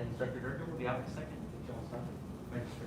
Instructor Durkin will be out in a second. Y'all start. Register.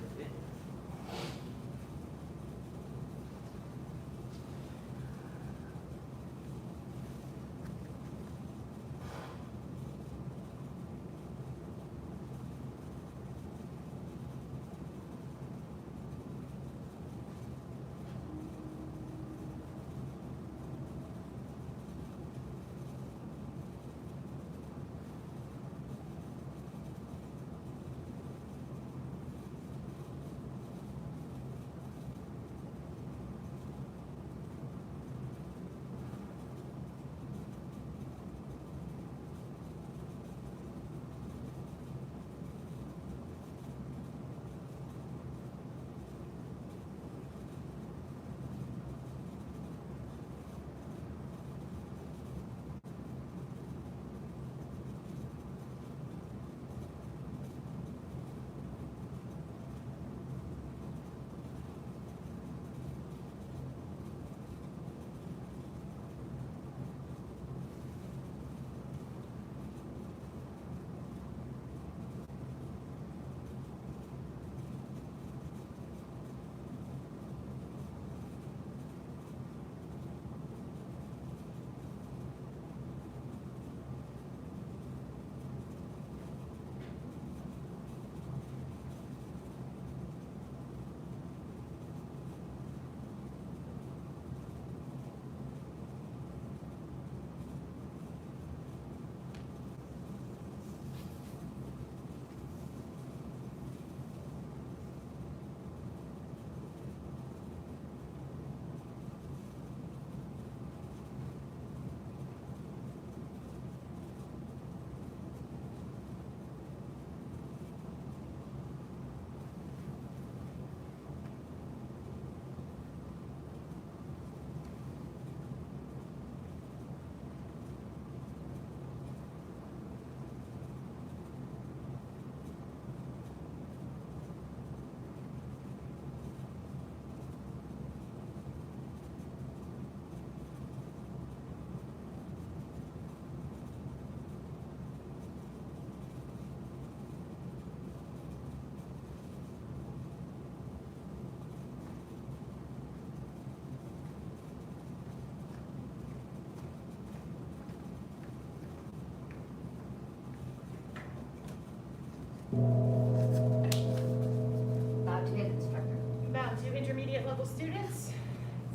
About to hit instructor. About to intermediate level students,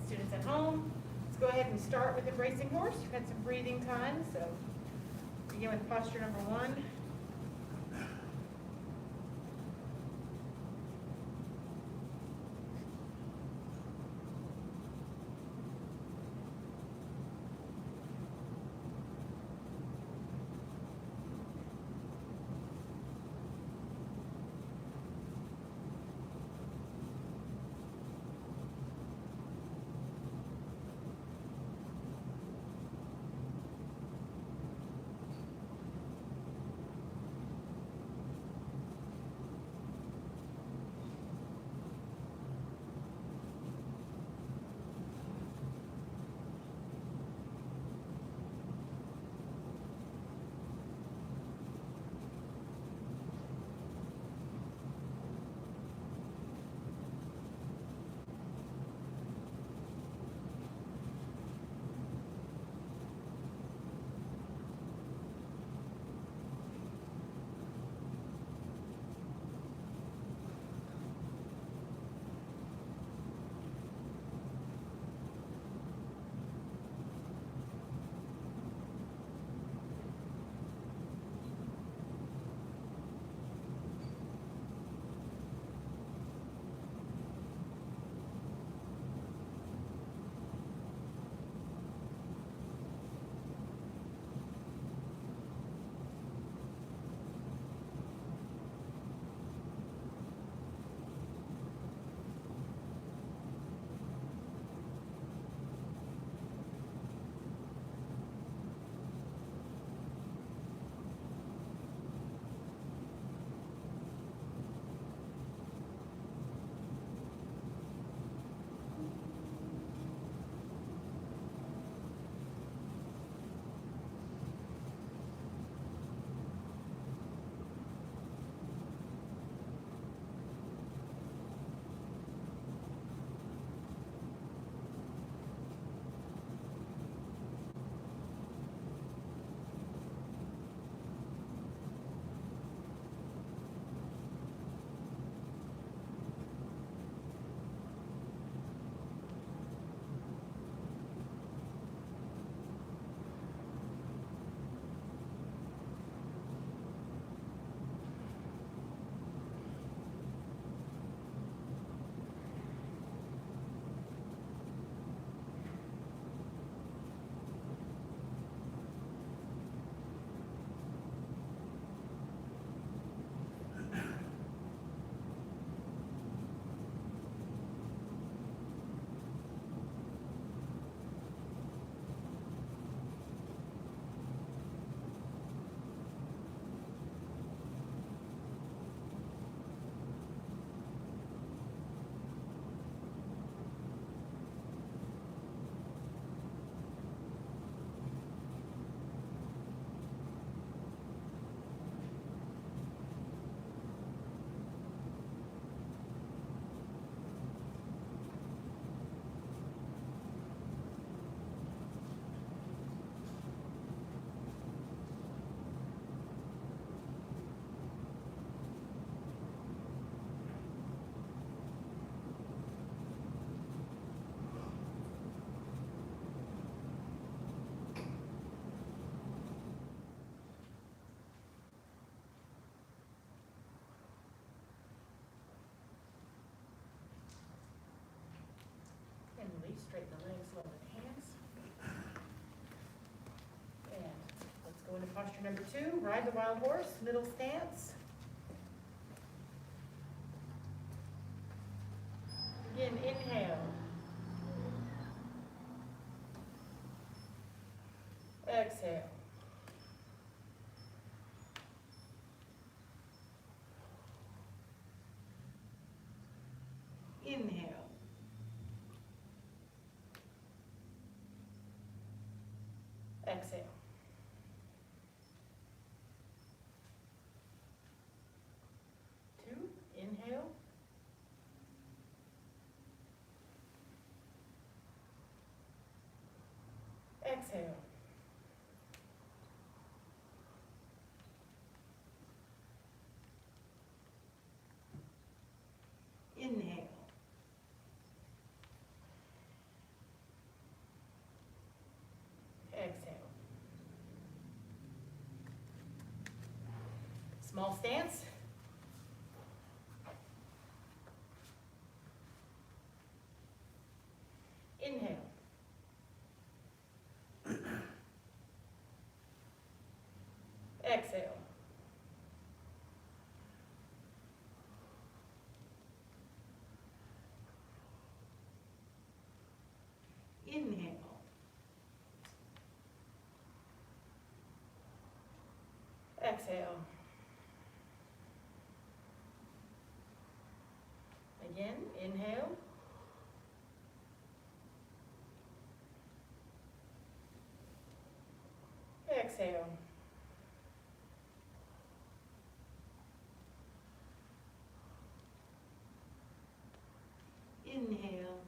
students at home. Let's go ahead and start with the bracing horse. We've had some breathing time, so begin with posture number 1. Straighten the legs, lower the hands. And let's go into posture number 2. Ride the wild horse, middle stance. Again, inhale. Exhale. Inhale. Exhale. Two, inhale. Exhale. Inhale. Exhale. Small stance. Inhale. Exhale. Inhale. Exhale. Again, inhale. Exhale. Inhale.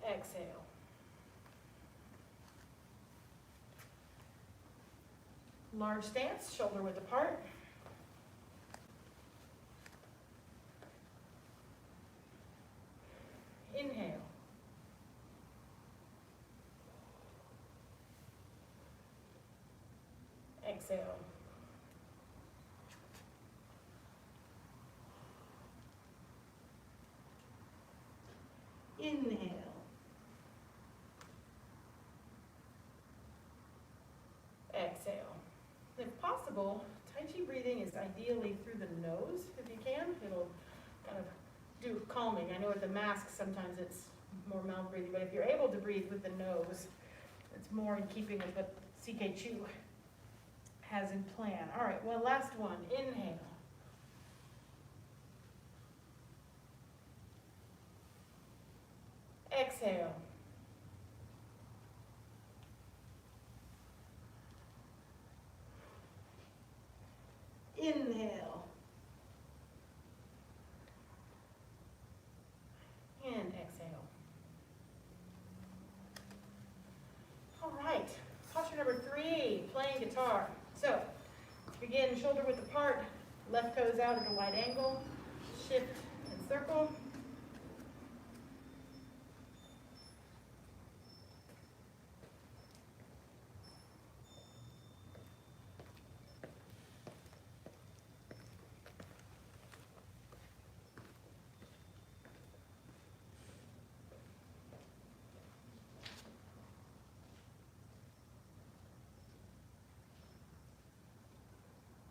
Exhale. Large stance, shoulder width apart. Inhale. Exhale. Inhale. Exhale. If possible, Tai Chi breathing is ideally through the nose, if you can. It'll kind of do calming. I know with the mask, sometimes it's more mouth breathing, but if you're able to breathe with the nose, it's more in keeping with what CK Chu has in plan. All right, well, last one. Inhale. Exhale. Inhale. And exhale. All right, posture number 3, playing guitar. So, begin shoulder width apart, left toes out at a wide angle, shift and circle.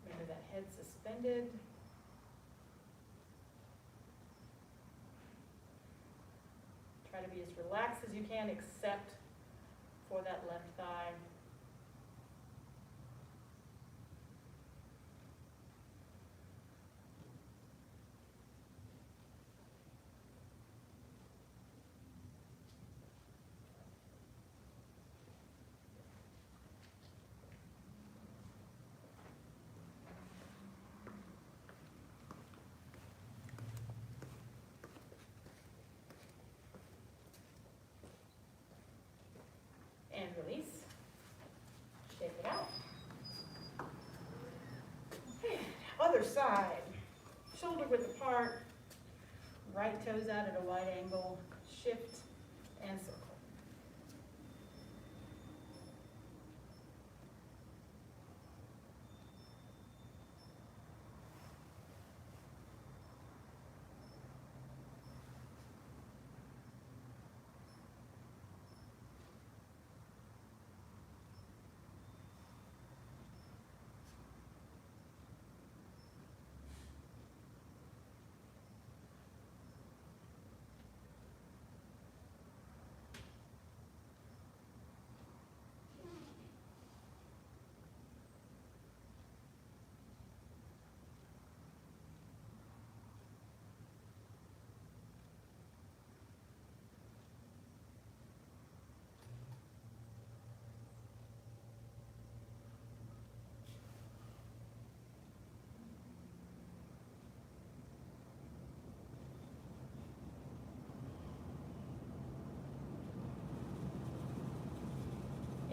Remember that head suspended. Try to be as relaxed as you can, except for that left thigh. And release. Shake it out. Okay, other side. Shoulder width apart, right toes out at a wide angle, shift and circle.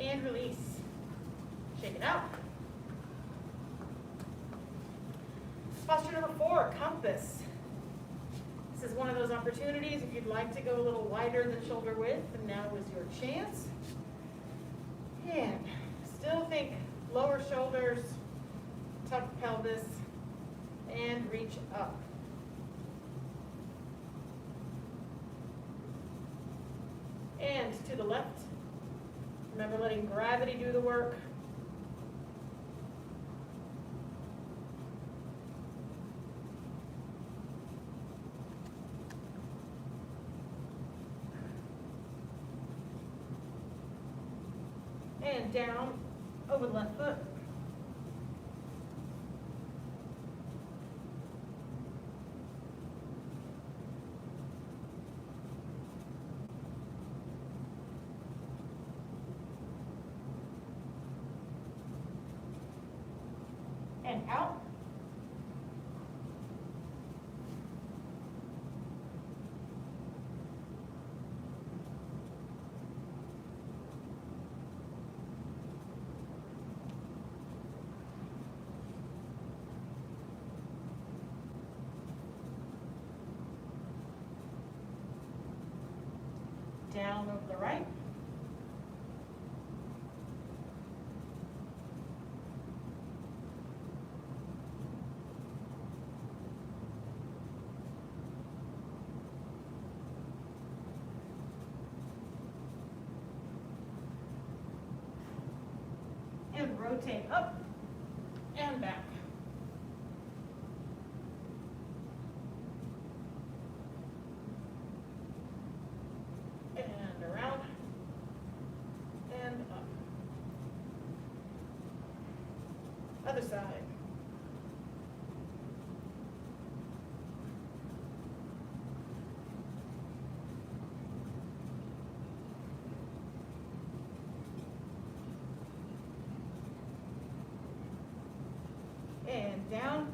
And release. Shake it out. Posture number 4, compass. This is one of those opportunities if you'd like to go a little wider than shoulder width, and now is your chance. And still think lower shoulders, tuck pelvis, and reach up. And to the left. Remember letting gravity do the work. And down over the left foot. And out. Down over the right. And rotate up and back. And around and up. Other side. And down.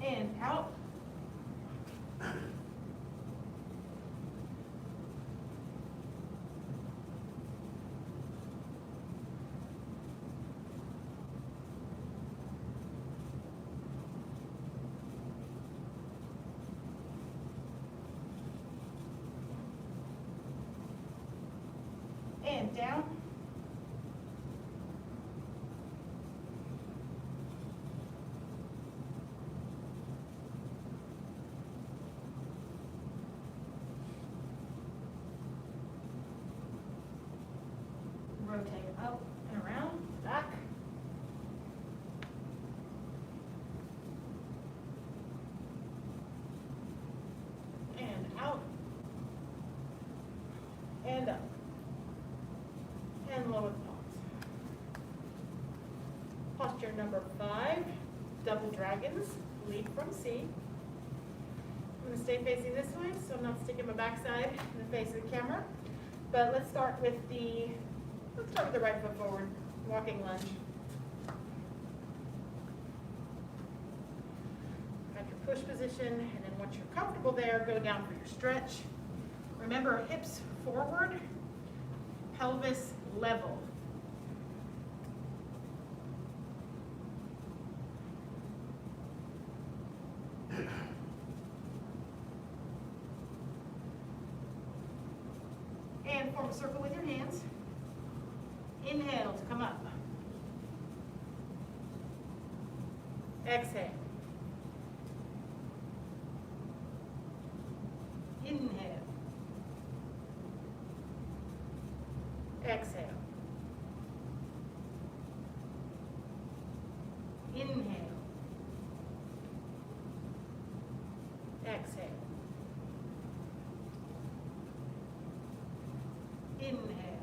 And out. And down. Rotate up and around, back. And out. And up. And lower the palms. Posture number 5, double dragons, lead from seat. I'm going to stay facing this way, so I'm not sticking my backside in the face of the camera. But let's start with the right foot forward, walking lunge. Got your push position, and then once you're comfortable there, go down for your stretch. Remember, hips forward, pelvis level. And form a circle with your hands. Inhale to come up. Exhale. Inhale. Exhale. Inhale. Exhale. Inhale.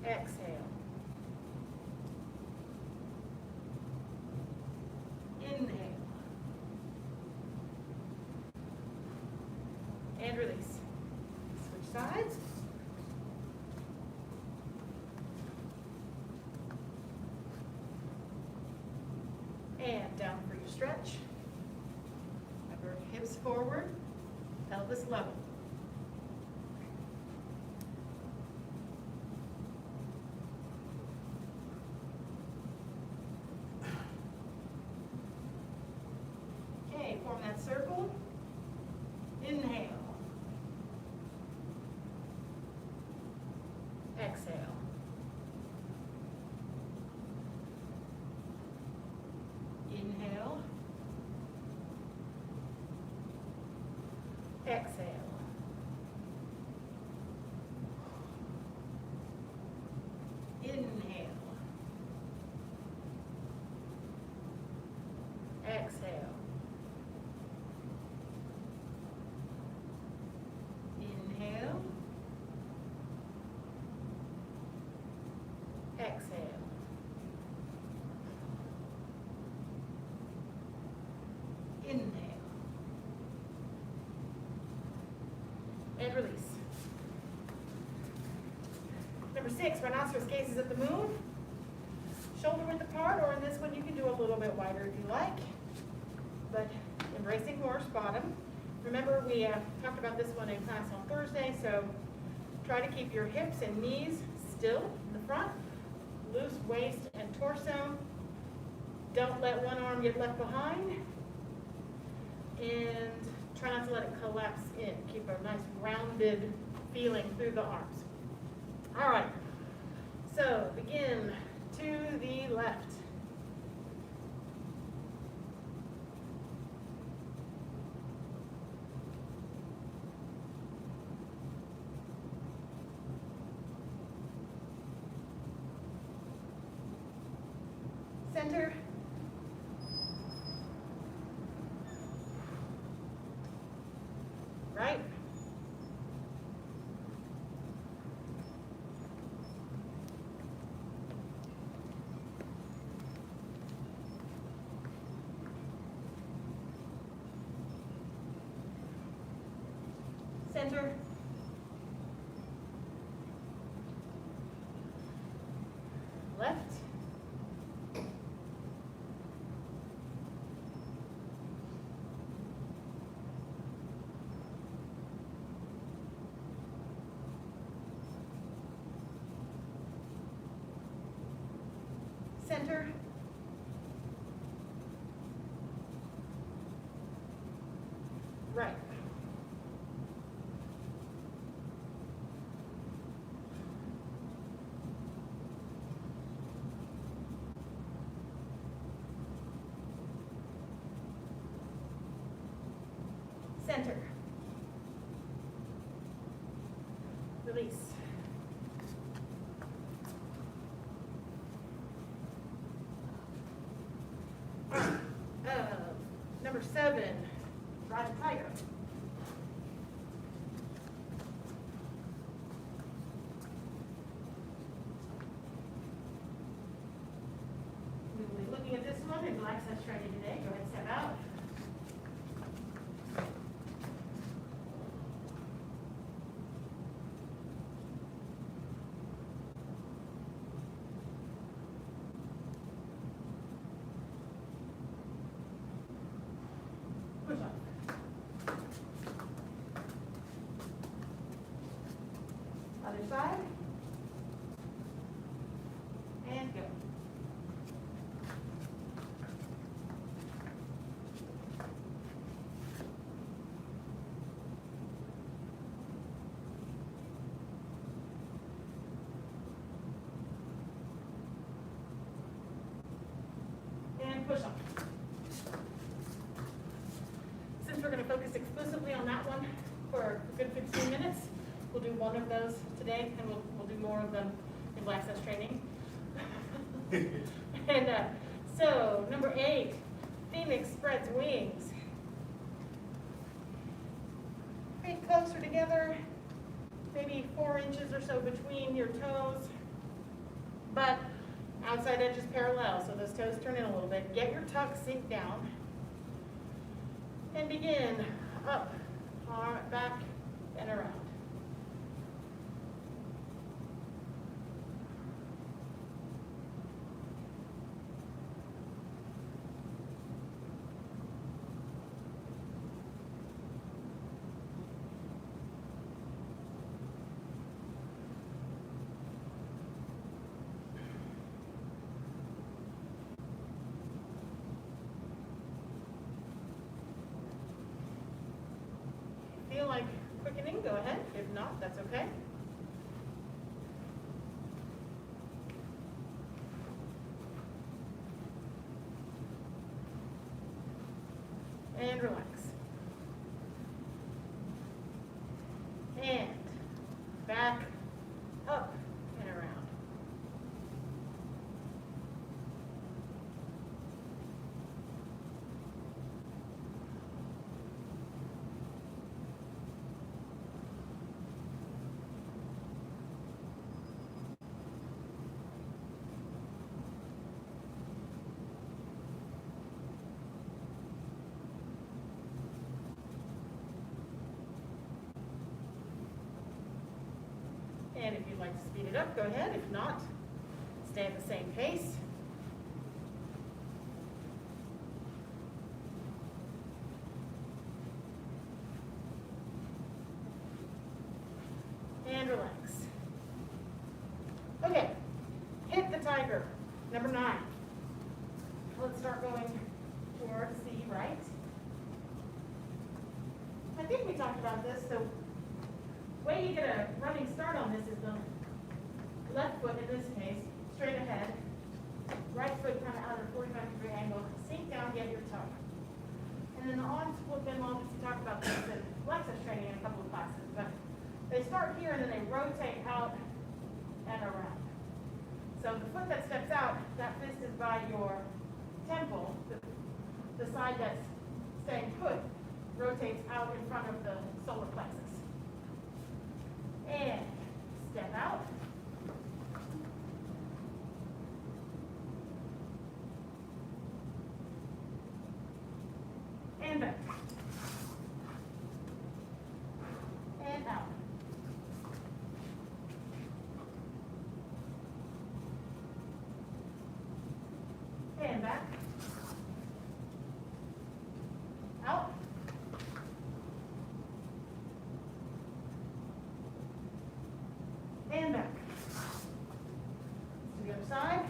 Exhale. Inhale. And release. sides. And down for your stretch. Remember, hips forward, pelvis level. Okay, form that circle. Inhale. Exhale. Inhale. Exhale. Inhale. Exhale. Inhale. Exhale. Inhale. And release. Number 6, rhinoceros gazes at the moon. Shoulder width apart, or in this one you can do a little bit wider if you like. But embracing horse bottom. Remember, we talked about this one in class on Thursday, so try to keep your hips and knees still in the front. Loose waist and torso. Don't let one arm get left behind. And try not to let it collapse in. Keep a nice rounded feeling through the arms. All right, so begin to the left. Center. Right. Center. Left. Center. Right. Center. Release. Number 7, ride a tiger. We will be looking at this one in access training today. Go ahead and step out. Push up. Other side. And go. And push up. Since we're going to focus exclusively on that one for a good 15 minutes, we'll do one of those today, and we'll do more of them in Black Access training. And so, number 8, Phoenix spreads wings. Feet closer together, maybe 4 inches or so between your toes, but outside edges parallel, so those toes turn in a little bit. Get your tuck sink down, and begin up, back, and around. that's okay. And relax. And back, up, and around. And if you'd like to speed it up, go ahead. If not, stay at the same pace. And relax. Okay, hit the tiger. Number 9. Let's start going towards the right. I think we talked about this, so way you get a running start on this is the left foot, in this case, straight ahead. Right foot kind of out at a 45-degree angle. Sink down, get your tuck. And then the on split bend moments, we talked about this in Lexus training in a couple of classes, but they start here and then they rotate out and around. So the foot that steps out, that fist is by your temple. The side that's staying put rotates out in front of the solar plexus. And step out. And back. And out. And back. Out. And back. To the other side.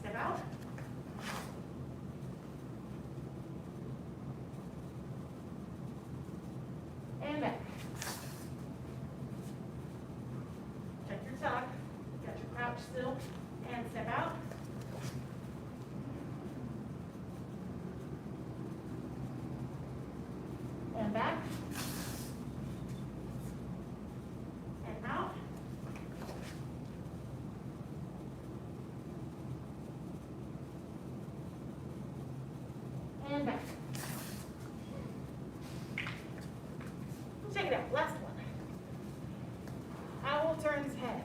Step out. And back. Check your tuck. Got your crouch still. And step out. And back. And out. And back. Check it out. Last one. Owl turns head.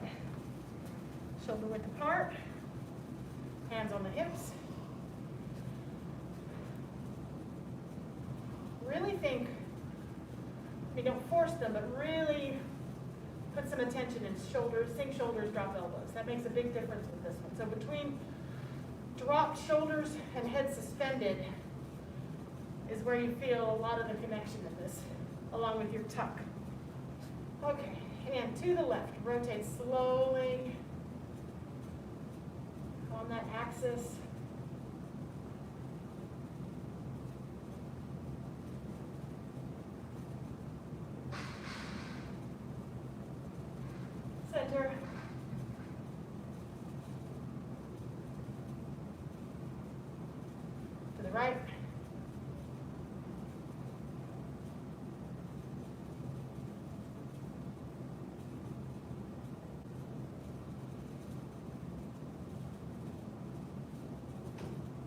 Shoulder width apart. Hands on the hips. Really think, don't force them, but really put some attention in shoulders, sink shoulders, drop elbows. That makes a big difference with this one. So between dropped shoulders and head suspended is where you feel a lot of the connection in this, along with your tuck. Okay, and to the left, rotate slowly on that axis. Center. To the right.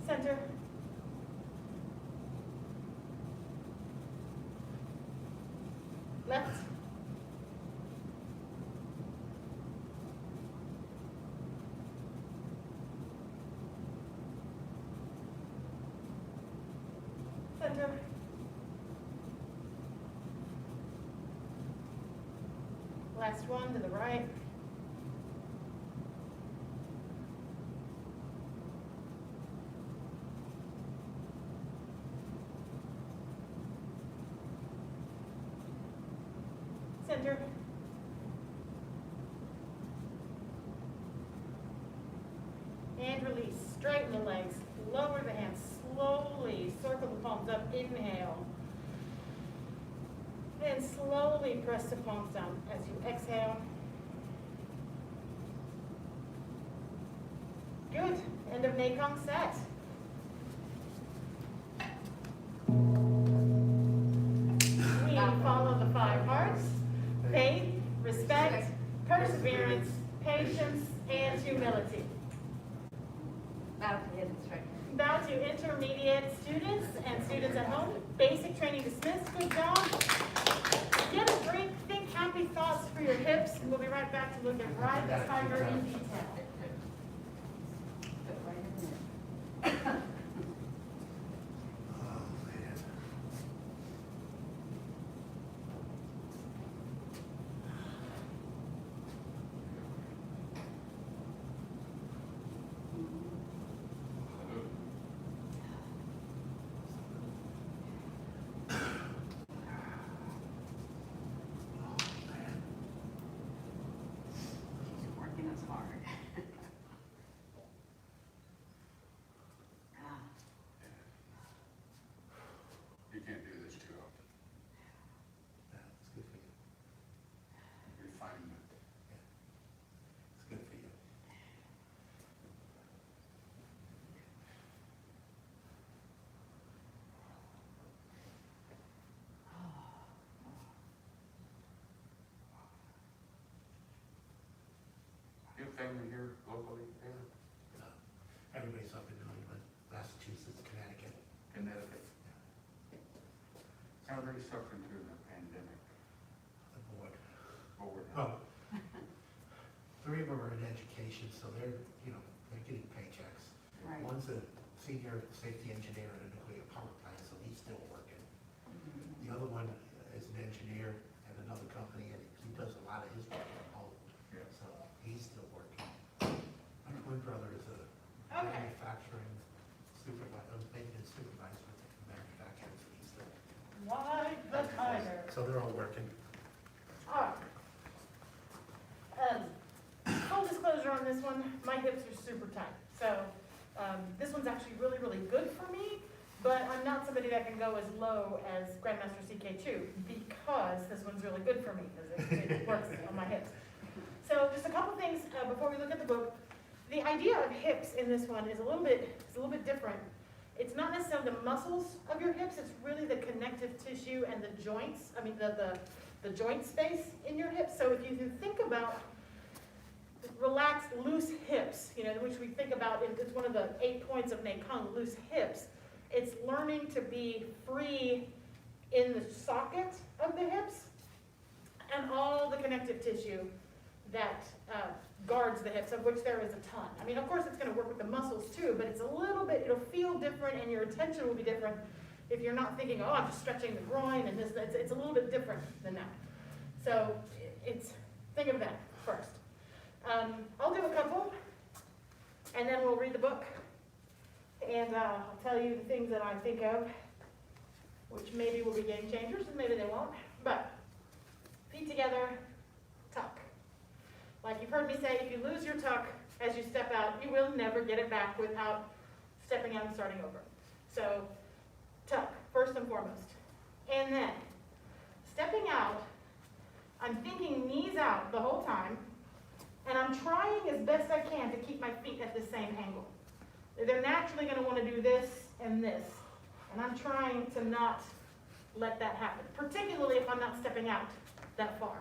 Center. Left. Center. Last one to the right. Center. And release. Straighten the legs. Lower the hands slowly. Circle the palms up. Inhale. then slowly press the palms down as you exhale. Good. End of Nakong set. We follow the 5 hearts: faith, respect, perseverance, patience, and humility. Bow to head instructor. Bow to intermediate students and students at home. Basic training dismissed. Good job. Get a drink, think happy thoughts for your hips, and we'll be right back to look at right tiger in detail. Put right in there. He's working us hard. Ah, You can't do this too often. It's good for you. Refinement. It's good for you. You have family here locally, Taylor? Everybody's up in New England, Massachusetts, Connecticut. Connecticut? How are they suffering through the pandemic? The board. Over Oh, 3 of them are in education, so they're getting paychecks. right. One's a senior safety engineer at a nuclear power plant, so he's still working. Mhm. The other one is an engineer at another company, and he does a lot of his work from home, Yeah. so he's still working. My twin brother is a Okay. manufacturing supervisor, maintenance supervisor at the manufacturing, so he's still. Why the tiger? So they're all working. All right. Full disclosure on this one, my hips are super tight. So this one's actually really, really good for me, but I'm not somebody that can go as low as Grandmaster CK2 because this one's really good for me because it works on my hips. So just a couple things before we look at the book. The idea of hips in this one is a little bit different. It's not necessarily the muscles of your hips, it's really the connective tissue and the joints, the joint space in your hips. So if you think about relaxed, loose hips, which we think about, it's one of the 8 points of Nakong, loose hips. It's learning to be free in the socket of the hips and all the connective tissue that guards the hips, of which there is a ton. I mean, of course, it's going to work with the muscles too, but it'll feel different and your attention will be different if you're not thinking, oh, I'm just stretching the groin and this. It's a little bit different than that. So think of that first. I'll do a couple, and then we'll read the book, and I'll tell you the things that I think of, which maybe will be game changers, and maybe they won't. But feet together, tuck. Like you've heard me say, if you lose your tuck as you step out, you will never get it back without stepping out and starting over. So tuck, first and foremost. And then, stepping out, I'm thinking knees out the whole time, and I'm trying as best I can to keep my feet at the same angle. They're naturally going to want to do this and this, and I'm trying to not let that happen, particularly if I'm not stepping out that far.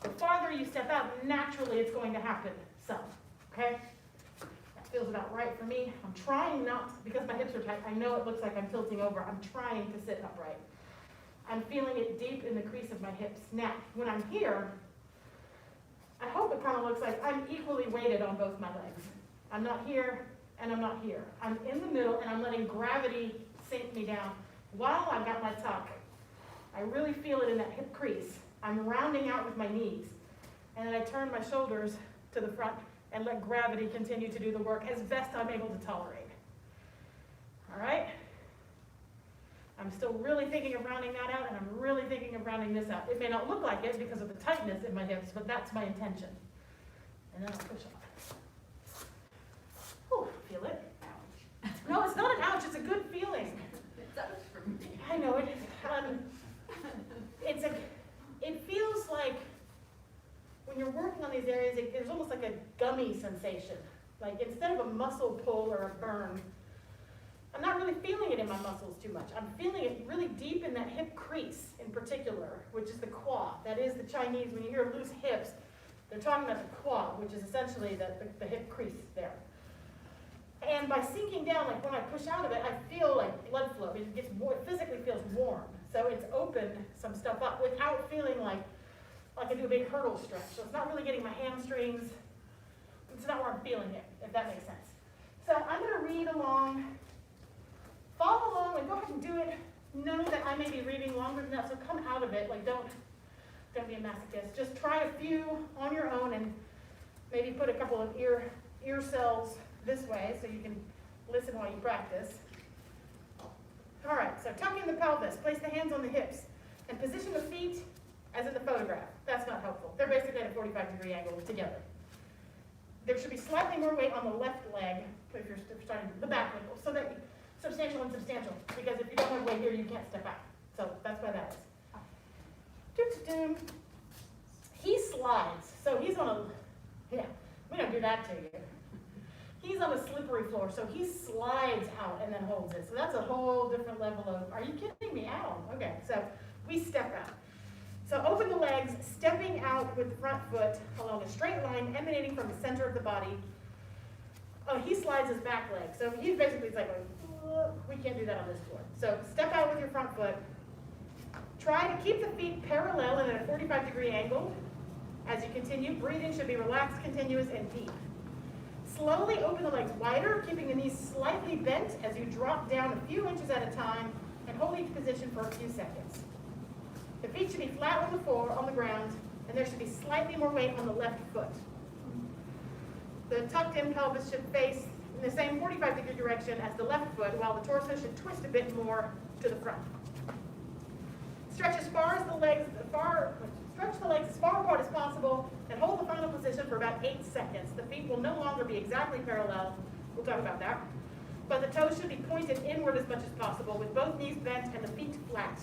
The farther you step out, naturally it's going to happen some, okay? That feels about right for me. I'm trying not, because my hips are tight, I know it looks like I'm tilting over. I'm trying to sit upright. I'm feeling it deep in the crease of my hips. Now, when I'm here, I hope it kind of looks like I'm equally weighted on both my legs. I'm not here and I'm not here. I'm in the middle and I'm letting gravity sink me down while I've got my tuck. I really feel it in that hip crease. I'm rounding out with my knees. And then I turn my shoulders to the front and let gravity continue to do the work as best I'm able to tolerate. All right? I'm still really thinking of rounding that out, and I'm really thinking of rounding this out. It may not look like it because of the tightness in my hips, but that's my intention. And then I'll push up. Whew, feel it? Ouch. No, it's not an ouch, it's a good feeling. It does for me. I know it. It's a these areas, there's almost like a gummy sensation. Like instead of a muscle pull or a burn, I'm not really feeling it in my muscles too much. I'm feeling it really deep in that hip crease in particular, which is the quad. That is the Chinese, when you hear loose hips, they're talking about the quad, which is essentially the hip crease there. And by sinking down, like when I push out of it, I feel like blood flow. It gets more, it physically feels warm. So it's opened some stuff up without feeling like I do a big hurdle stretch. So it's not really getting my hamstrings. It's not where I'm feeling it, if that makes sense. So I'm going to read along. Follow along and go ahead and do it. Know that I may be reading longer than that, so come out of it. Like don't be a masochist. Just try a few on your own and maybe put a couple of ear cells this way so you can listen while you practice. All right, so tuck in the pelvis, place the hands on the hips, and position the feet as in the photograph. That's not helpful. They're basically at a 45-degree angle together. There should be slightly more weight on the left leg, if you're starting the back leg, so that substantial and substantial, because if you don't have weight here, you can't step out. So that's why that is. He slides, so he's on a, yeah, we don't do that to you. He's on a slippery floor, so he slides out and then holds it. So that's a whole different level of, are you kidding me? Ow. Okay, so we step out. So open the legs, stepping out with the front foot along a straight line emanating from the center of the body. Oh, he slides his back leg. So he's basically, it's like, we can't do that on this floor. So step out with your front foot. Try to keep the feet parallel and at a 45-degree angle. As you continue, breathing should be relaxed, continuous, and deep. Slowly open the legs wider, keeping the knees slightly bent as you drop down a few inches at a time and hold each position for a few seconds. The feet should be flat on the floor, on the ground, and there should be slightly more weight on the left foot. The tucked-in pelvis should face in the same 45-degree direction as the left foot, while the torso should twist a bit more to the front. Stretch as far as the legs, stretch the legs as far apart as possible, and hold the final position for about 8 seconds. The feet will no longer be exactly parallel. We'll talk about that. But the toes should be pointed inward as much as possible, with both knees bent and the feet flat.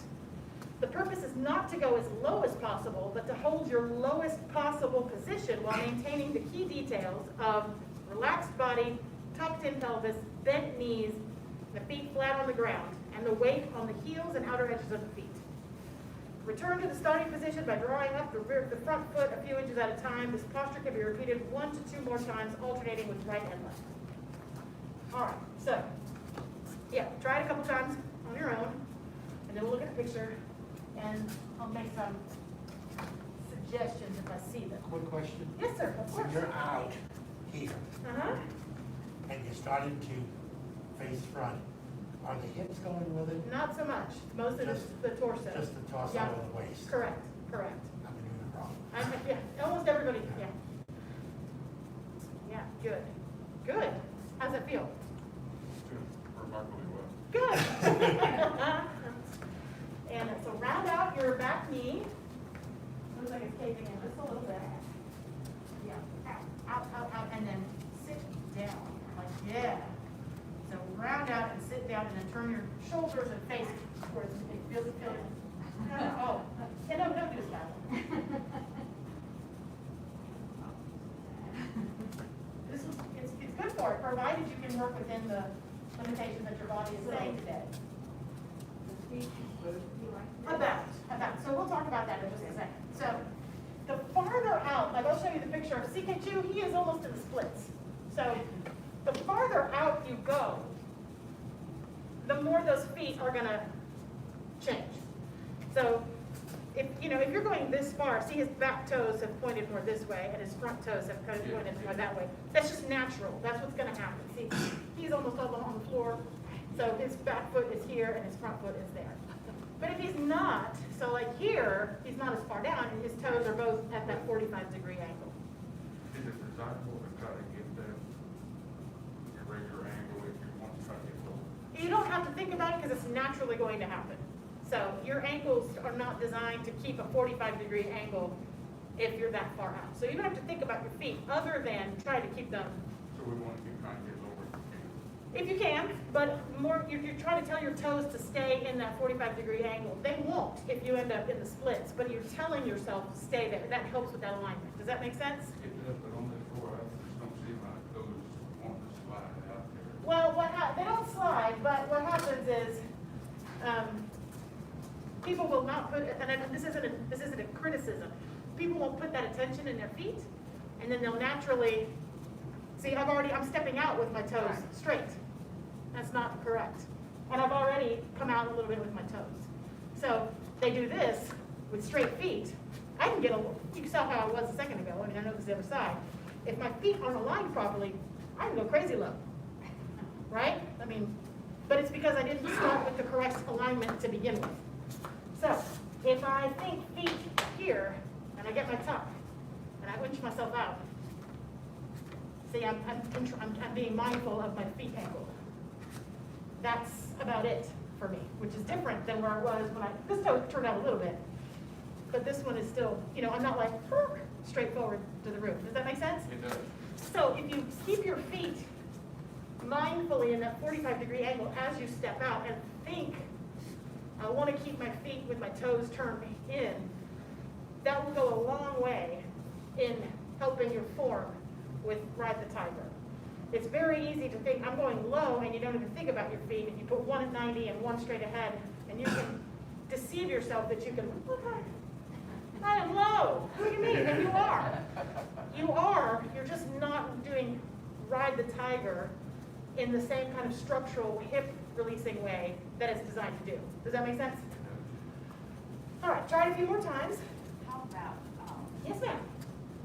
The purpose is not to go as low as possible, but to hold your lowest possible position while maintaining the key details of relaxed body, tucked-in pelvis, bent knees, the feet flat on the ground, and the weight on the heels and outer edges of the feet. Return to the starting position by drawing up the front foot a few inches at a time. This posture can be repeated 1 to 2 more times, alternating with right and left. All right, so, yeah, try it a couple times on your own, and then we'll look at the picture, and I'll make some suggestions if I see them. Quick question. Yes, sir, of course. When you're out here Uh-huh. and you're starting to face front, are the hips going with it? Not so much. Most of it's the torso. Just the torso Yeah. and the waist? Correct. I'm doing it wrong. Yeah, almost everybody, yeah. Yeah, good. Good. How's it feel? Doing remarkably well. Good. And so round out your back knee. Looks like it's caving in just a little bit. Yeah, out, and then sit down. Like, yeah. So round out and sit down, and then turn your shoulders and face towards it. Feels. Oh, yeah, no, don't do that. It's good for it, provided you can work within the limitations that your body is saying today. About. So we'll talk about that in just a second. So the farther out, like I'll show you the picture of CK2, he is almost in the splits. So the farther out you go, the more those feet are gonna change. So if you're going this far, see his back toes have pointed more this way and his front toes have kind of pointed more that way. That's just natural. That's what's gonna happen. See, he's almost all on the floor. So his back foot is here and his front foot is there. But if he's not, so like here, he's not as far down and his toes are both at that 45-degree angle. Is it desirable to try to get that irregular angle if you want to try to get lower? You don't have to think about it because it's naturally going to happen. So your ankles are not designed to keep a 45-degree angle if you're that far out. So you don't have to think about your feet other than try to keep them. So we want to keep trying to get lower if we can. If you can, but more, you're trying to tell your toes to stay in that 45-degree angle. They won't if you end up in the splits, but you're telling yourself stay there. That helps with that alignment. Does that make sense? It does, but on this floor, I just don't see my toes wanting to slide out there. Well, they don't slide, but what happens is, people will not put, this isn't a criticism. People won't put that attention in their feet, and then they'll naturally, see, I'm stepping out with my toes straight. That's not correct. And I've already come out a little bit with my toes. So they do this with straight feet. I can get you saw how I was a second ago. I mean, I know this is the other side. If my feet aren't aligned properly, I can go crazy low. Right? I mean, but it's because I didn't start with the correct alignment to begin with. So if I think feet here, and I get my tuck, and I winch myself out, see, I'm being mindful of my feet angle. That's about it for me, which is different than where I was when this toe turned out a little bit, but this one is still, I'm not like straight forward to the roof. Does that make sense? It does. So if you keep your feet mindfully in that 45-degree angle as you step out and think, I want to keep my feet with my toes turned in, that will go a long way in helping your form with Ride the Tiger. It's very easy to think, I'm going low, and you don't even think about your feet. If you put one at 90 and one straight ahead, and you can deceive yourself that you can, I am low. What do you mean? And you are. You are. You're just not doing Ride the Tiger in the same kind of structural hip releasing way that it's designed to do. Does that make sense? All right, try it a few more times. How about, Yes, ma'am.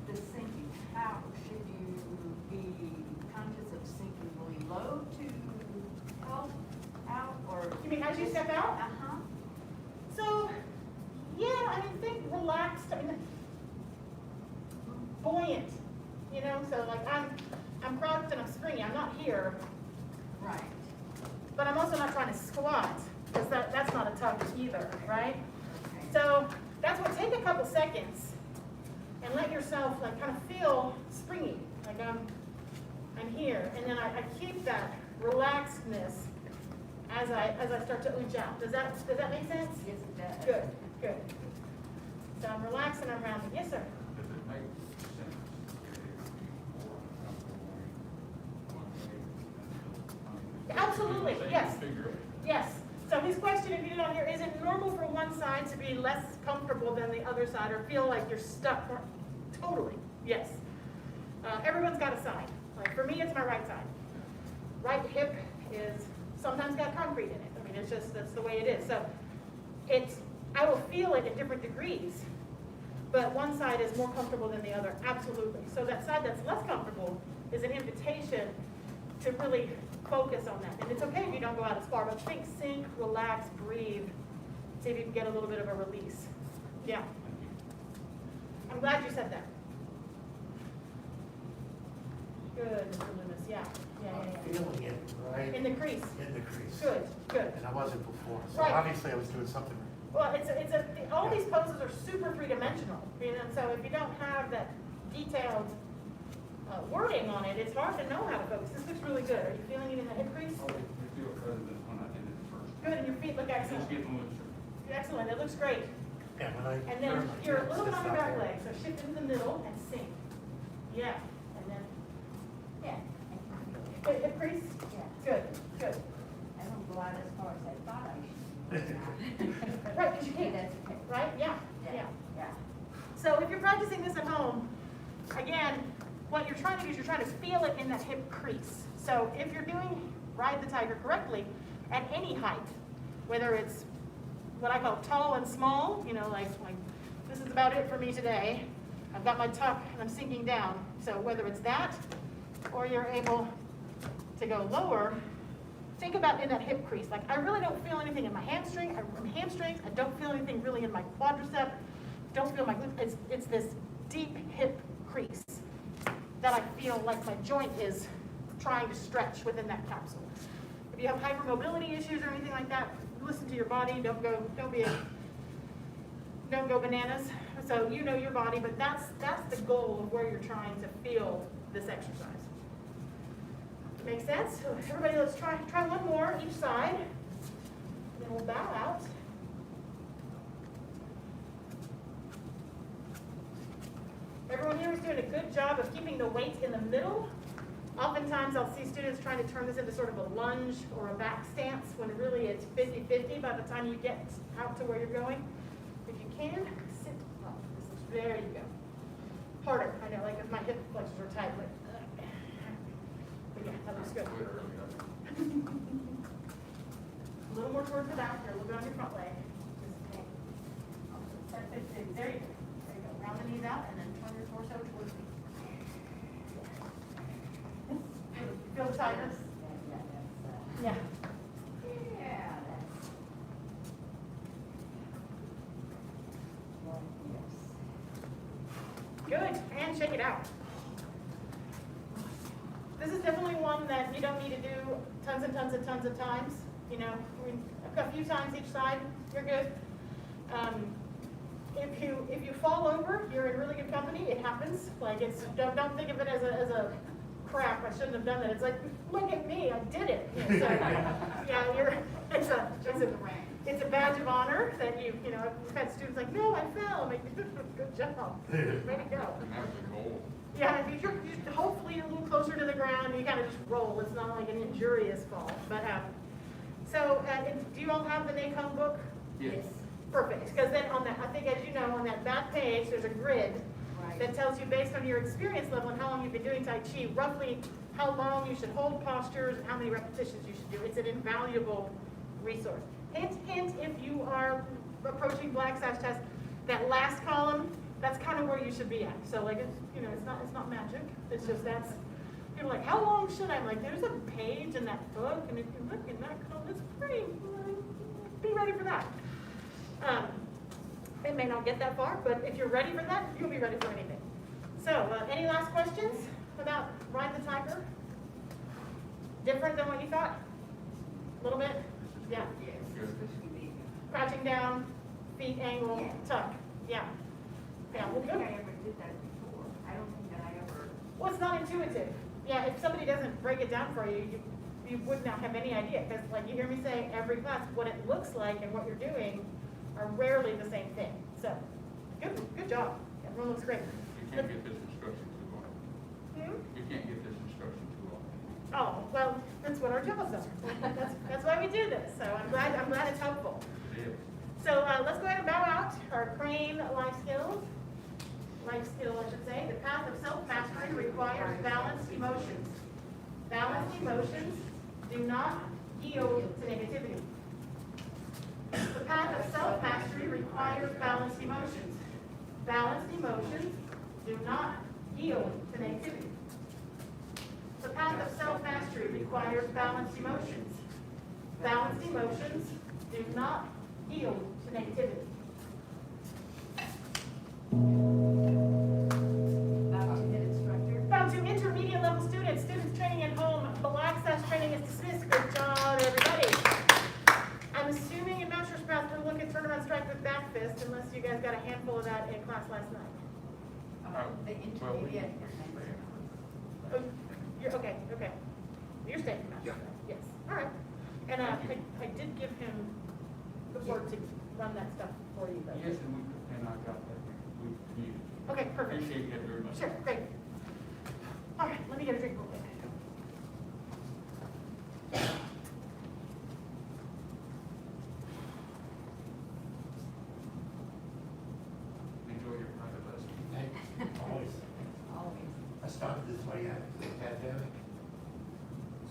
the sinking? How should you be conscious of sinking really low to help out, or? You mean as you step out? Uh-huh. So, yeah, I mean, think relaxed, buoyant, so like I'm crouched and I'm springy. I'm not here, Right. but I'm also not trying to squat, because that's not a tuck either, right? Okay. So that's what, take a couple seconds and let yourself like kind of feel springy, like I'm here, and then I keep that relaxedness as I start to ooch out. Does that make sense? Yes, it does. Good, good. So I'm relaxing, I'm rounding. Yes, sir. Does it make sense if it would be more uncomfortable one way? Absolutely, yes. Figure it. Yes. So his question, if you did not hear, is it normal for one side to be less comfortable than the other side, or feel like you're stuck? Totally, yes. Everyone's got a side. Like for me, it's my right side. Right hip is sometimes got concrete in it. I mean, that's the way it is. So I will feel it in different degrees, but one side is more comfortable than the other, absolutely. So that side that's less comfortable is an invitation to really focus on that. And it's okay if you don't go out as far, but think, sink, relax, breathe, see if you can get a little bit of a release. Yeah. I'm glad you said that. Good, Mr. Loomis, yeah. I'm feeling it right In the crease. in the crease. Good, good. And I wasn't before, so Right. obviously I was doing something. Well, all these poses are super three-dimensional, and so if you don't have that detailed wording on it, it's hard to know how to focus. This looks really good. Are you feeling it in the hip crease? Oh, it feels better than when I did it first. Good, and your feet look It's just excellent. getting looser. Excellent, it looks great. Yeah, when I. And then turned my you're a hips, little bit it's on your not back there. leg, so shift into the middle and sink. Yeah, and then, Yeah. good, hip crease? Yeah. Good, good. I don't go out as far as I thought I should. Right, because you Yeah, can't, that's okay. right? Yeah, yeah. Yeah. So if you're practicing this at home, again, what you're trying to do is you're trying to feel it in that hip crease. So if you're doing Ride the Tiger correctly at any height, whether it's what I call tall and small, like this is about it for me today. I've got my tuck and I'm sinking down. So whether it's that or you're able to go lower, think about in that hip crease. Like I really don't feel anything in my hamstrings. I don't feel anything really in my quadricep. Don't feel my glutes. It's this deep hip crease that I feel like my joint is trying to stretch within that capsule. If you have hypermobility issues or anything like that, listen to your body. Don't go bananas. So you know your body, but that's the goal of where you're trying to feel this exercise. Makes sense? So everybody, let's try one more each side. Then we'll bow out. Everyone here is doing a good job of keeping the weight in the middle. Oftentimes I'll see students trying to turn this into sort of a lunge or a back stance when really it's 50-50 by the time you get out to where you're going. If you can, sit up. There you go. Harder, I know, like if my hip flexors are tight, but yeah, that looks good. A little more towards the back here, a little bit on your front leg. Just there you go. There you go. Round the knees out and then turn your torso towards me. Feel the tightness? Yeah. Yeah, that's. Good, and shake it out. This is definitely one that you don't need to do tons and tons and tons of times. You know, a few times each side, you're good. If you fall over, you're in really good company. It happens. Like don't think of it as a crap. I shouldn't have done that. It's like, look at me, I did it. So, yeah, it's a badge of honor that you know. I've had students like, no, I fell. I'm like, good job, way to go. And that's the goal. Yeah, if you're hopefully a little closer to the ground, you kind of just roll. It's not like an injurious fall. But so, do you all have the NACOM book? Yes. Perfect, because then on that, I think as you know, on that back page, there's a grid Right. that tells you based on your experience level and how long you've been doing Tai Chi, roughly how long you should hold postures and how many repetitions you should do. It's an invaluable resource. Hint, hint, if you are approaching Black Sash test, that last column, that's kind of where you should be at. So like, it's not magic. It's just people are like, how long should I? I'm like, there's a page in that book, and if you look in that column, it's free. Be ready for that. It may not get that far, but if you're ready for that, you'll be ready for anything. So, any last questions about Ride the Tiger? Different than what you thought? A little bit? Yeah. Yes, Good. especially me. Crouching down, feet angle, Yeah. tuck. Yeah. I Yeah, don't well, think good. I ever did that before. I don't think that I ever. Well, it's not intuitive. Yeah, if somebody doesn't break it down for you, you would not have any idea. Because like you hear me say every class, what it looks like and what you're doing are rarely the same thing. So, good job. Everyone looks great. You can't get this instruction too long. Hmm? You can't get this instruction too long. Oh, well, that's what our jobs are. That's why we do this. So I'm glad it's helpful. It is. So let's go ahead and bow out our crane life skill, I should say. The path of self-mastery requires balanced emotions. Balanced emotions do not yield to negativity. The path of self-mastery requires balanced emotions. Balanced emotions do not yield to negativity. The path of self-mastery requires balanced emotions. Balanced emotions do not yield to negativity. About to hit instructor. Down to intermediate level students training at home. Black Sash training is dismissed. Good job, everybody. I'm assuming in Master's Path we'll look at turnaround strike with back fist unless you guys got a handful of that in class last night. The Well, we- intermediate. Oh, you're, okay. You're staying in Master's Path? Yes. All right. And I did give him the word to run that stuff for you, though. Yes, and I got that. We communicated. Okay, perfect. Appreciate that very much. Sure, great. All right, let me get a drink real quick. Enjoy your private lesson. Always. Always. I started this way after the pandemic.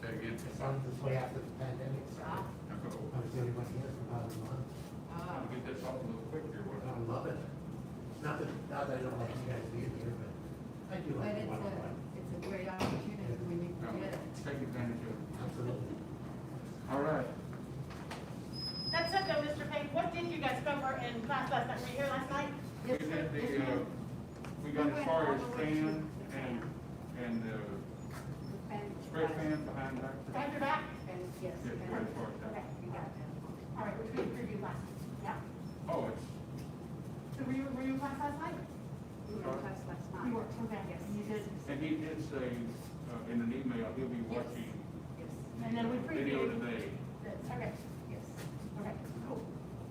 Say again. I started this way after the pandemic, so Ah. I was the only one here for about a month. Trying to get this off a little quick here, I wasn't love it. Not that I don't like you guys being here, but I do But like the it's one-on-one. a great opportunity when you it? get it. Take advantage of it. Absolutely. All right. That's it though, Mr. Payne. What did you guys cover in class last night? Were you here last night? We had we got as far as fan and spread fan behind back. Behind your back? And yes. Yes, we got as far as that. Okay. You got that. All right, which we previewed last week. Yeah. Oh, it's, So were you in class last night? We were in class last night. You were, okay, yes. You did. and he did say, in an email, he'll be watching And then we video preview today. this. Okay, yes. Okay, cool.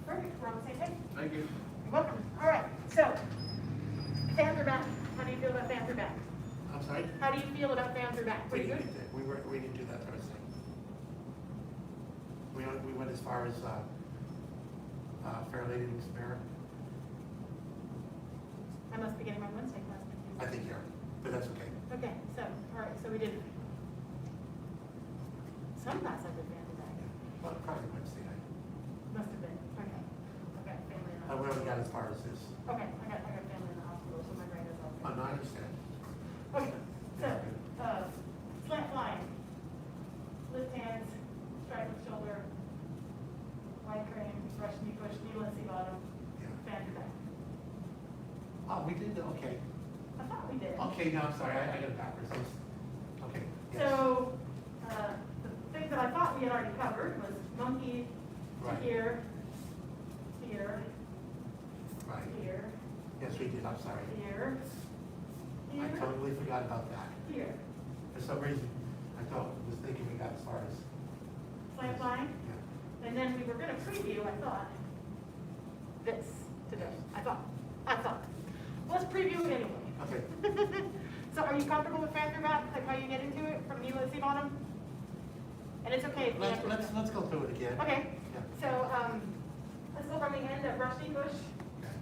Perfect, we're on the same page. Thank you. You're welcome. All right, so, fans are back. How do you feel about fans are back? I'm sorry? How do you feel about fans are back? We Pretty didn't good? do that, we didn't do that Thursday. We went as far as, Fair Lady and Spare, I must be getting my Wednesday class confused. I think, yeah, but that's okay. Okay, so, all right, so we did some class I did fans are back. Well, probably Wednesday night. Must have been, okay. Okay, family in the We only hospital. got as far as this. Okay, I got family in the hospital, so my brain is all. Oh, no, I understand. Okay, so, slant flying, lift hands, strike with shoulder, wide crane, brush knee push, knee let's see bottom, Yeah. fan to back. Oh, we did, okay. I thought we did. Okay, no, I'm sorry, I got it backwards. Okay, yes. So, the things that I thought we had already covered was monkey to Right. here, here, Right, here, yes, we did, I'm sorry. here, I here, totally forgot about that. here. For some reason, I was thinking we got as far as, Slant flying. yeah. And then we were gonna preview, I thought, this today. I thought. Let's preview it anyway. Okay, So are you comfortable with fan through back, like how you get into it from knee, let's see bottom? And it's okay if you have to. let's go through it again. Okay, Yeah. so, let's go from the end of brush knee push. Okay.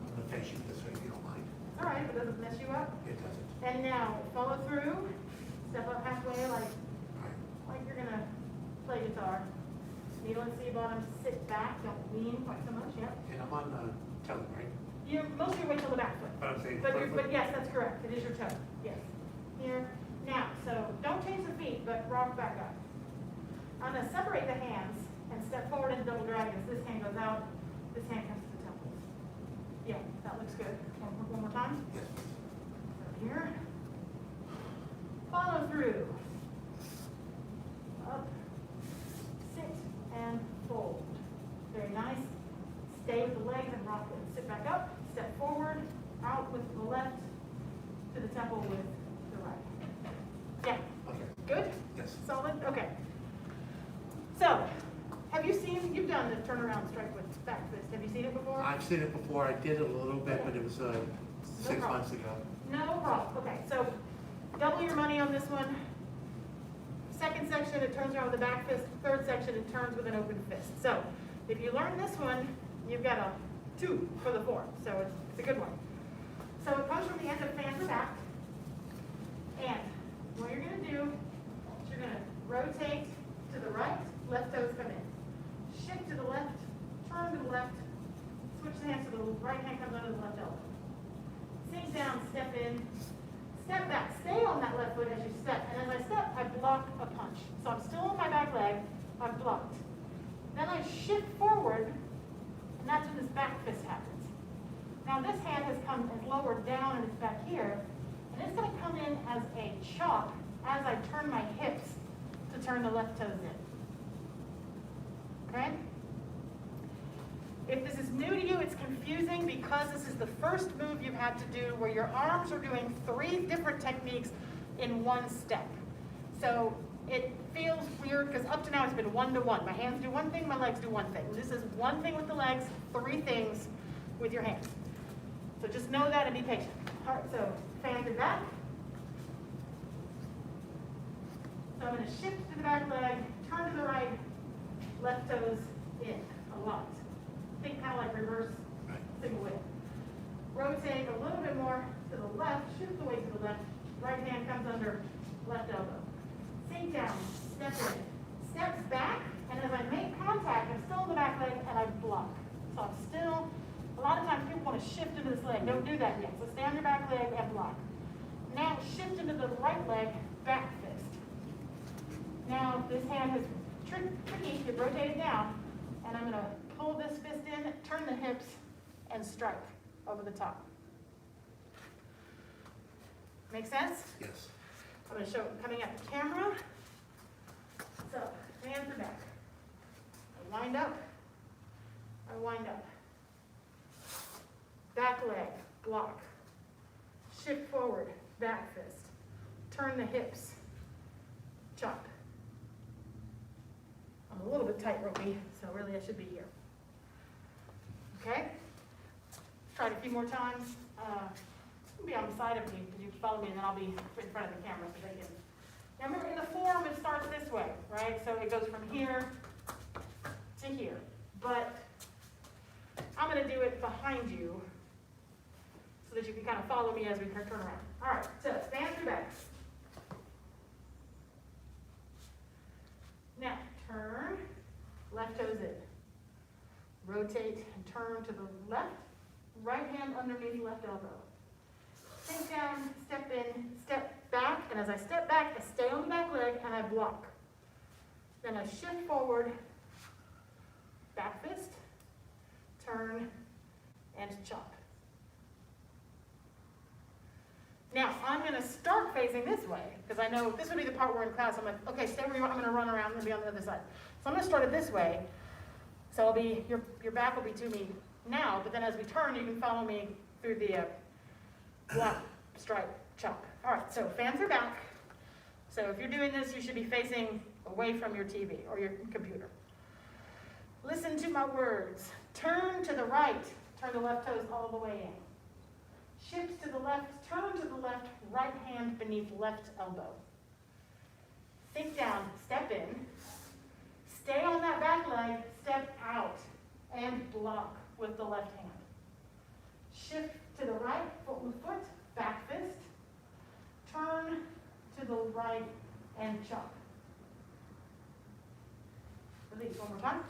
I'm gonna face you this way if you don't mind. All right, if it doesn't mess you up. It doesn't. And now follow through, step up halfway All right. like you're gonna play guitar. Knee, let's see bottom, sit back, don't lean quite so much, yep. And I'm on, telling, right? You mostly wait till the back foot. But I'm saying. But yes, that's correct, it is your toe, yes. Here, now, so don't change the feet, but rock back up. I'm gonna separate the hands and step forward into double dragons. This hand goes out, this hand comes to the temples. Yeah, that looks good. One more time. Yes. So here. Follow through. Up, sit, and fold. Very nice. Stay with the legs and rock it. Sit back up, step forward, out with the left, to the temple with the right. Yeah, Okay, good? yes. Solid? Okay. So, have you seen, you've done the turnaround strike with back fist. Have you seen it before? I've seen it before, I did it a little bit, but it was, 6 problem. months ago. No problem. Okay, so double your money on this one. Second section, it turns around with a back fist. Third section, it turns with an open fist. So if you learn this one, you've got a 2 for the form. So it's a good one. So it comes from the end of fan to back. And what you're going to do is you're going to rotate to the right, left toes come in. Shift to the left, turn to the left, switch the hands to the right hand comes under the left elbow. Sink down, step in, step back. Stay on that left foot as you step. And as I step, I block a punch. So I'm still on my back leg, I've blocked. Then I shift forward, and that's when this back fist happens. Now this hand has lowered down and it's back here, and it's going to come in as a chop as I turn my hips to turn the left toes in. Okay? If this is new to you, it's confusing because this is the first move you've had to do where your arms are doing 3 different techniques in one step. So it feels weird because up to now it's been 1-to-1. My hands do one thing, my legs do one thing. This is one thing with the legs, 3 things with your hands. So just know that and be patient. All right, so fan to back. So I'm going to shift to the back leg, turn to the right, left toes in a lot. Think kind of like reverse single whip. Rotate a little bit more to the left, shift the weight to the left, right hand comes under left elbow. Sink down, step in, steps back, and as I make contact, I'm still in the back leg and I block. So I'm still, a lot of times people want to shift into this leg. Don't do that yet. So stay on your back leg and block. Now shift into the right leg, back fist. Now this hand is tricky to rotate it down, and I'm going to pull this fist in, turn the hips, and strike over the top. Make sense? Yes. I'm going to show it coming at the camera. So, hands are back. I wind up. I wind up. Back leg, block. Shift forward, back fist. Turn the hips, chop. I'm a little bit tight ropey, so really I should be here. Okay? Try it a few more times. Be on the side of me, because you can follow me, and then I'll be in front of the camera so they can. Now remember, in the form, it starts this way, right? So it goes from here to here. But I'm going to do it behind you so that you can kind of follow me as we turn around. All right, so stand through back. Now, turn, left toes in. Rotate and turn to the left, right hand underneath left elbow. Sink down, step in, step back, and as I step back, I stay on the back leg and I block. Then I shift forward, back fist, turn, and chop. Now, I'm going to start facing this way, because I know this would be the part where in class I'm like, okay, stay where you are, I'm going to run around and be on the other side. So I'm going to start it this way, so I'll be, your back will be to me now, but then as we turn, you can follow me through the block, strike, chop. All right, so fans are back. So if you're doing this, you should be facing away from your TV or your computer. Listen to my words. Turn to the right, turn the left toes all the way in. Shift to the left, turn to the left, right hand beneath left elbow. Sink down, step in. Stay on that back leg, step out, and block with the left hand. Shift to the right, foot with foot, back fist. Turn to the right and chop. Release one more time.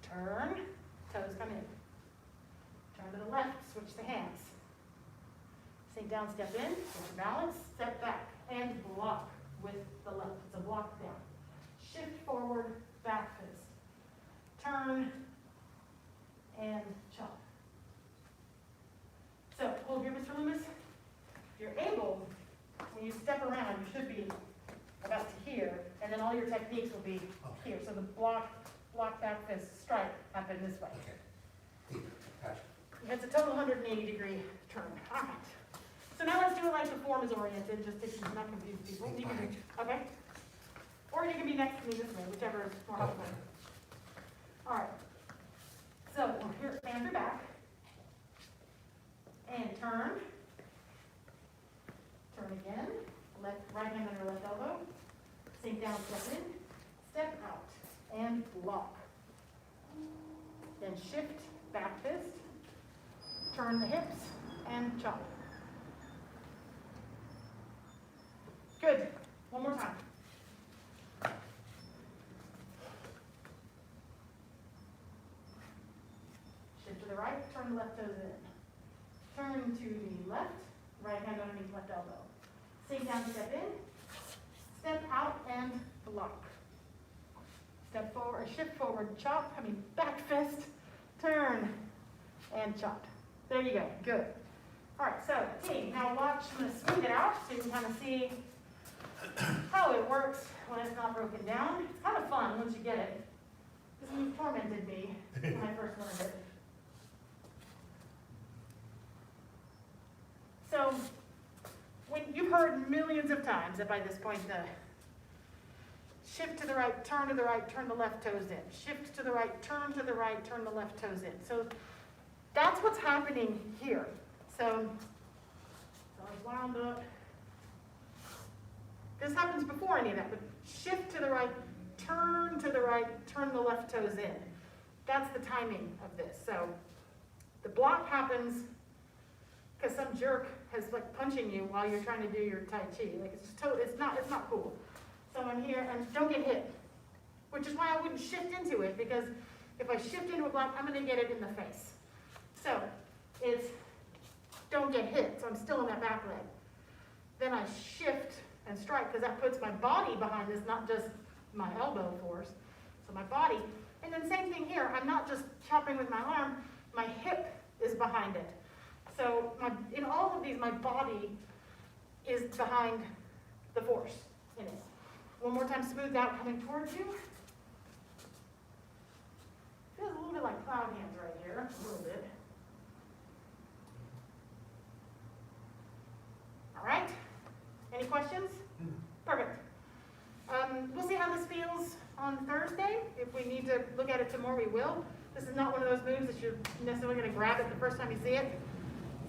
Turn, toes come in. Turn to the left, switch the hands. Sink down, step in, get your balance, step back, and block with the left. It's a block down. Shift forward, back fist. Turn, and chop. So, hold here, Mr. Loomis. If you're able, when you step around, you should be about to here, and then all your techniques will be here. So the block, back fist, strike happen this way. Okay. Gotcha. It's a total 180-degree turn. All right. So now let's do it like the form is oriented, just to not confuse people. You can do, okay? Or you can be next to me this way, whichever is more helpful. All right. So we're here, stand your back. And turn. Turn again. Right hand under left elbow. Sink down, step in. Step out. And block. Then shift, back fist. Turn the hips and chop. Good. One more time. Shift to the right, turn the left toes in. Turn to the left, right hand underneath left elbow. Sink down, step in. Step out and block. Step forward, shift forward, chop, back fist, turn, and chop. There you go, good. All right, so team, now watch, I'm gonna smooth it out so you can kind of see how it works when it's not broken down. It's kind of fun once you get it. This move tormented me when I first learned it. So, when you've heard millions of times that by this point the shift to the right, turn to the right, turn the left toes in. Shift to the right, turn to the right, turn the left toes in. So that's what's happening here. So I wound up. This happens before any of that, but shift to the right, turn to the right, turn the left toes in. That's the timing of this. So the block happens because some jerk has like punching you while you're trying to do your Tai Chi. Like it's not cool. So I'm here and don't get hit, which is why I wouldn't shift into it, because if I shift into a block, I'm going to get it in the face. So it's don't get hit. So I'm still on that back leg. Then I shift and strike, because that puts my body behind this, not just my elbow force. So my body, and then same thing here. I'm not just chopping with my arm. My hip is behind it. So in all of these, my body is behind the force in it. One more time, smooth out, coming towards you. Feels a little bit like cloud hands right here, a little bit. we'll see how this feels on Thursday. If we need to look at it some more, we will. This is not one of those moves that you're necessarily gonna grab it the first time you see it.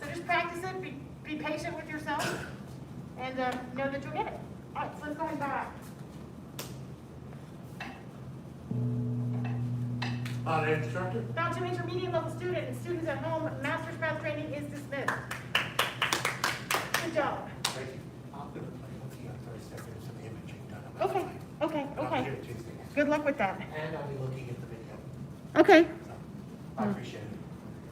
So just practice it, be patient with yourself, and know that you'll get it. All right, so let's go back. Instructor? Down to intermediate level student and students at home, master's path training is dismissed. Good job. Thank you. I'm gonna play with you on Thursday, there's some imaging done. on my Okay, mind. okay, But I'll be okay. here Tuesday. Good luck with that. And I'll be looking at the video, Okay. so I appreciate it.